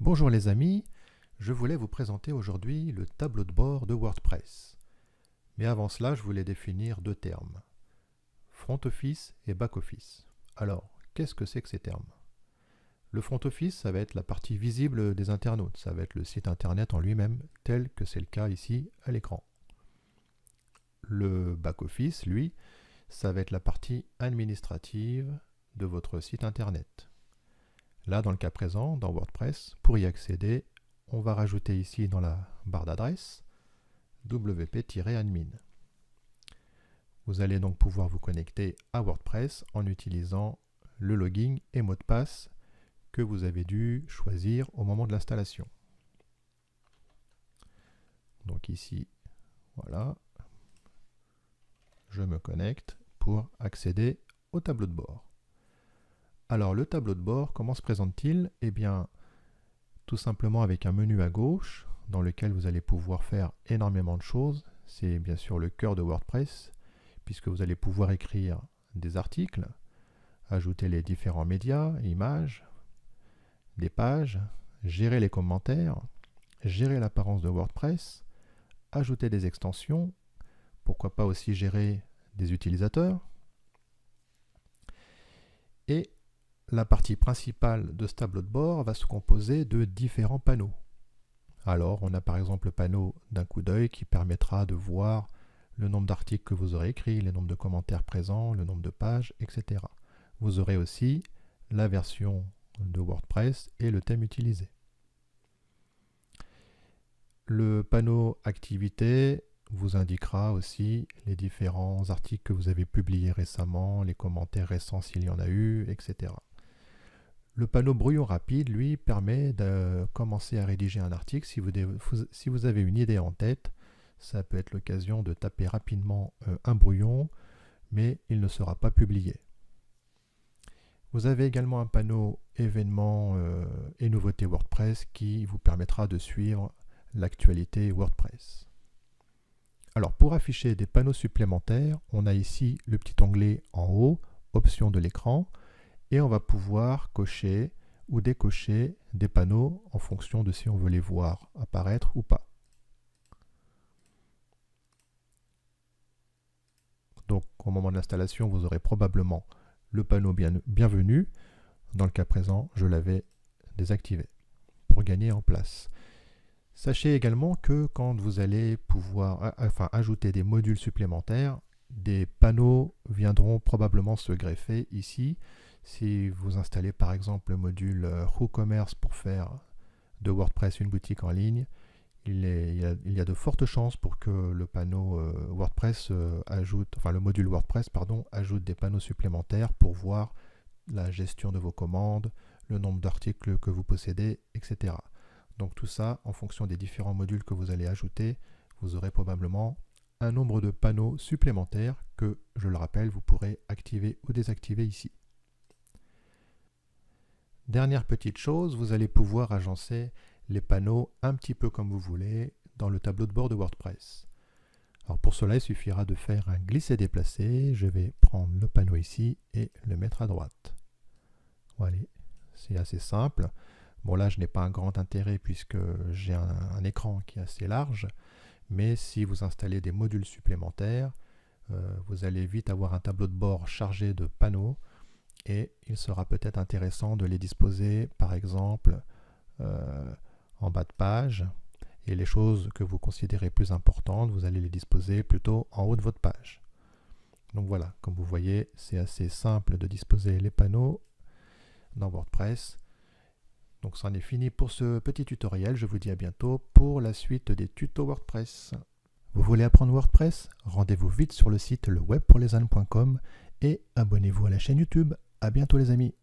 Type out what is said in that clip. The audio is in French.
Bonjour les amis, je voulais vous présenter aujourd'hui le tableau de bord de WordPress. Mais avant cela, je voulais définir deux termes, front office et back office. Alors, qu'est-ce que c'est que ces termes? Le front office, ça va être la partie visible des internautes, ça va être le site internet en lui-même, tel que c'est le cas ici à l'écran. Le back office, lui, ça va être la partie administrative de votre site internet. Là, dans le cas présent, dans WordPress, pour y accéder, on va rajouter ici dans la barre d'adresse wp-admin. Vous allez donc pouvoir vous connecter à WordPress en utilisant le login et mot de passe que vous avez dû choisir au moment de l'installation. Donc ici, voilà, je me connecte pour accéder au tableau de bord. Alors le tableau de bord, comment se présente-t-il? Eh bien, tout simplement avec un menu à gauche dans lequel vous allez pouvoir faire énormément de choses. C'est bien sûr le cœur de WordPress puisque vous allez pouvoir écrire des articles, ajouter les différents médias, images, des pages, gérer les commentaires, gérer l'apparence de WordPress, ajouter des extensions, pourquoi pas aussi gérer des utilisateurs. Et la partie principale de ce tableau de bord va se composer de différents panneaux. Alors, on a par exemple le panneau d'un coup d'œil qui permettra de voir le nombre d'articles que vous aurez écrits, le nombre de commentaires présents, le nombre de pages, etc. Vous aurez aussi la version de WordPress et le thème utilisé. Le panneau activité vous indiquera aussi les différents articles que vous avez publiés récemment, les commentaires récents s'il y en a eu, etc. Le panneau brouillon rapide, lui, permet de commencer à rédiger un article. Si vous avez une idée en tête, ça peut être l'occasion de taper rapidement un brouillon, mais il ne sera pas publié. Vous avez également un panneau événements et nouveautés WordPress qui vous permettra de suivre l'actualité WordPress. Alors pour afficher des panneaux supplémentaires, on a ici le petit onglet en haut, options de l'écran, et on va pouvoir cocher ou décocher des panneaux en fonction de si on veut les voir apparaître ou pas. Donc au moment de l'installation, vous aurez probablement le panneau bienvenue. Dans le cas présent, je l'avais désactivé pour gagner en place. Sachez également que quand vous allez pouvoir ajouter des modules supplémentaires, des panneaux viendront probablement se greffer ici. Si vous installez par exemple le module WooCommerce pour faire de WordPress une boutique en ligne, il y a de fortes chances pour que le panneau WordPress le module WordPress ajoute des panneaux supplémentaires pour voir la gestion de vos commandes, le nombre d'articles que vous possédez, etc. Donc tout ça, en fonction des différents modules que vous allez ajouter, vous aurez probablement un nombre de panneaux supplémentaires que, je le rappelle, vous pourrez activer ou désactiver ici. Dernière petite chose, vous allez pouvoir agencer les panneaux un petit peu comme vous voulez dans le tableau de bord de WordPress. Alors pour cela, il suffira de faire un glisser-déplacer. Je vais prendre le panneau ici et le mettre à droite. Voilà, c'est assez simple. Bon là, je n'ai pas un grand intérêt puisque j'ai un écran qui est assez large, mais si vous installez des modules supplémentaires, vous allez vite avoir un tableau de bord chargé de panneaux et il sera peut-être intéressant de les disposer par exemple en bas de page, et les choses que vous considérez plus importantes, vous allez les disposer plutôt en haut de votre page. Donc voilà, comme vous voyez, c'est assez simple de disposer les panneaux dans WordPress. Donc c'en est fini pour ce petit tutoriel, je vous dis à bientôt pour la suite des tutos WordPress. Vous voulez apprendre WordPress? Rendez-vous vite sur le site lewebpourlesânes.com et abonnez-vous à la chaîne YouTube. À bientôt les amis.